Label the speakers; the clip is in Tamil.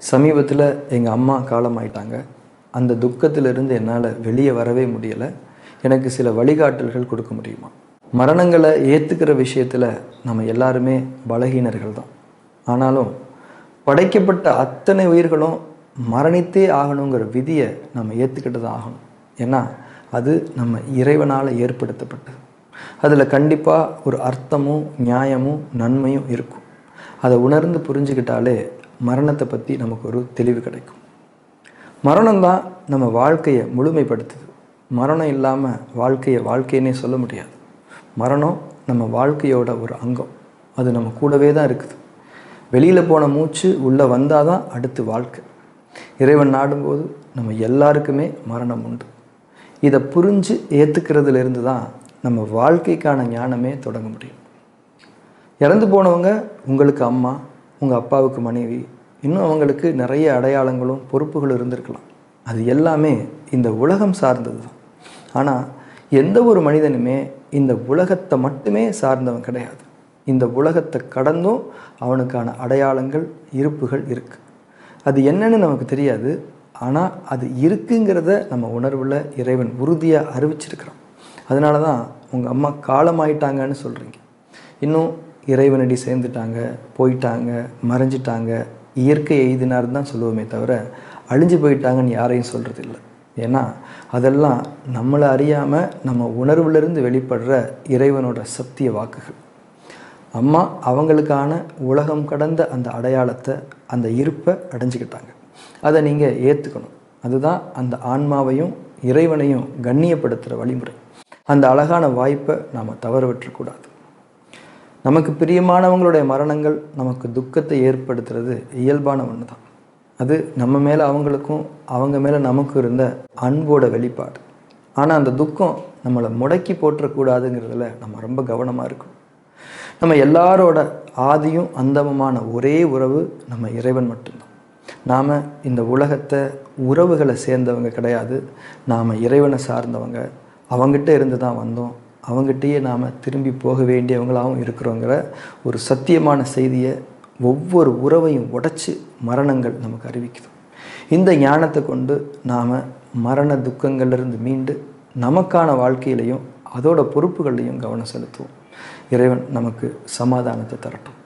Speaker 1: சமீபத்தில் எங்கள் அம்மா காலமாயிட்டாங்க. அந்த துக்கத்திலிருந்து என்னால் வெளியே வரவே முடியலை. எனக்கு சில வழிகாட்டல்கள் கொடுக்க முடியுமா? மரணங்களை ஏற்றுக்கிற விஷயத்தில் நம்ம எல்லாருமே பலகீனர்கள் தான். ஆனாலும் படைக்கப்பட்ட அத்தனை உயிர்களும் மரணித்தே ஆகணுங்கிற விதியை நம்ம ஏற்றுக்கிட்டு தான் ஆகணும். ஏன்னா அது நம்ம இறைவனால் ஏற்படுத்தப்பட்டது. அதில் கண்டிப்பாக ஒரு அர்த்தமும் நியாயமும் நன்மையும் இருக்கும். அதை உணர்ந்து புரிஞ்சுக்கிட்டாலே மரணத்தை பற்றி நமக்கு ஒரு தெளிவு கிடைக்கும். மரணம்தான் நம்ம வாழ்க்கையை முழுமைப்படுத்துது. மரணம் இல்லாமல் வாழ்க்கைன்னே சொல்ல முடியாது. மரணம் நம்ம வாழ்க்கையோட ஒரு அங்கம். அது நம்ம கூடவே தான் இருக்குது. வெளியில் போன மூச்சு உள்ளே வந்தால் தான் அடுத்து வாழ்க்கை. இறைவன் நாடும்போது நம்ம எல்லாருக்குமே மரணம் உண்டு. இதை புரிஞ்சு ஏற்றுக்கிறதுலேருந்து தான் நம்ம வாழ்க்கைக்கான ஞானமே தொடங்க முடியும். இறந்து போனவங்க உங்களுக்கு அம்மா, உங்கள் அப்பாவுக்கு மனைவி, இன்னும் அவங்களுக்கு நிறைய அடையாளங்களும் பொறுப்புகளும் இருந்திருக்கலாம். அது எல்லாமே இந்த உலகம் சார்ந்தது தான். ஆனால் எந்த ஒரு மனிதனுமே இந்த உலகத்தை மட்டுமே சார்ந்தவன் கிடையாது. இந்த உலகத்தை கடந்தும் அவனுக்கான அடையாளங்கள், இருப்புகள் இருக்குது. அது என்னன்னு நமக்கு தெரியாது. ஆனால் அது இருக்குங்கிறத நம்ம உணர்வில் இறைவன் உறுதியாக அறிவிச்சிருக்கிறான். அதனால தான் உங்கள் அம்மா காலமாயிட்டாங்கன்னு சொல்கிறீங்க. இன்னும் இறைவனடி சேர்ந்துட்டாங்க, போயிட்டாங்க, மறைஞ்சிட்டாங்க, இயற்கை எய்தினார் தான் சொல்லுவோமே தவிர அழிஞ்சு போயிட்டாங்கன்னு யாரையும் சொல்கிறது இல்லை. ஏன்னா அதெல்லாம் நம்மளை அறியாமல் நம்ம உணர்விலிருந்து வெளிப்படுற இறைவனோட சத்திய வாக்குகள். அம்மா அவங்களுக்கான உலகம் கடந்த அந்த அடையாளத்தை, அந்த இருப்பை அடைஞ்சிக்கிட்டாங்க. அதை நீங்கள் ஏற்றுக்கணும். அதுதான் அந்த ஆன்மாவையும் இறைவனையும் கண்ணியப்படுத்துகிற வழிமுறை. அந்த அழகான வாய்ப்பை நாம் தவற விட்டுறக்கூடாது. நமக்கு பிரியமானவங்களுடைய மரணங்கள் நமக்கு துக்கத்தை ஏற்படுத்துறது இயல்பான ஒன்று தான். அது நம்ம மேலே அவங்களுக்கும், அவங்க மேலே நமக்கும் இருந்த அன்போட வெளிப்பாடு. ஆனால் அந்த துக்கம் நம்மளை முடக்கி போட்டுறக்கூடாதுங்கிறதுல நம்ம ரொம்ப கவனமாக இருக்கணும். நம்ம எல்லாரோட ஆதியும் அந்தமுமான ஒரே உறவு நம்ம இறைவன் மட்டும்தான். நாம் இந்த உலகத்தை உறவுகளை சேர்ந்தவங்க கிடையாது. நாம் இறைவனை சார்ந்தவங்க. அவங்ககிட்ட இருந்து தான் வந்தோம். அவங்ககிட்டயே நாம் திரும்பி போக வேண்டியவங்களாகவும் இருக்கிறோங்கிற ஒரு சத்தியமான செய்தியை ஒவ்வொரு உறவையும் உடைச்சி மரணங்கள் நமக்கு அறிவிக்குது. இந்த ஞானத்தை கொண்டு நாம் மரண துக்கங்கள்லேருந்து மீண்டு நமக்கான வாழ்க்கையிலையும் அதோட பொறுப்புகளையும் கவனம் செலுத்துவோம். இறைவன் நமக்கு சமாதானத்தை தரட்டும்.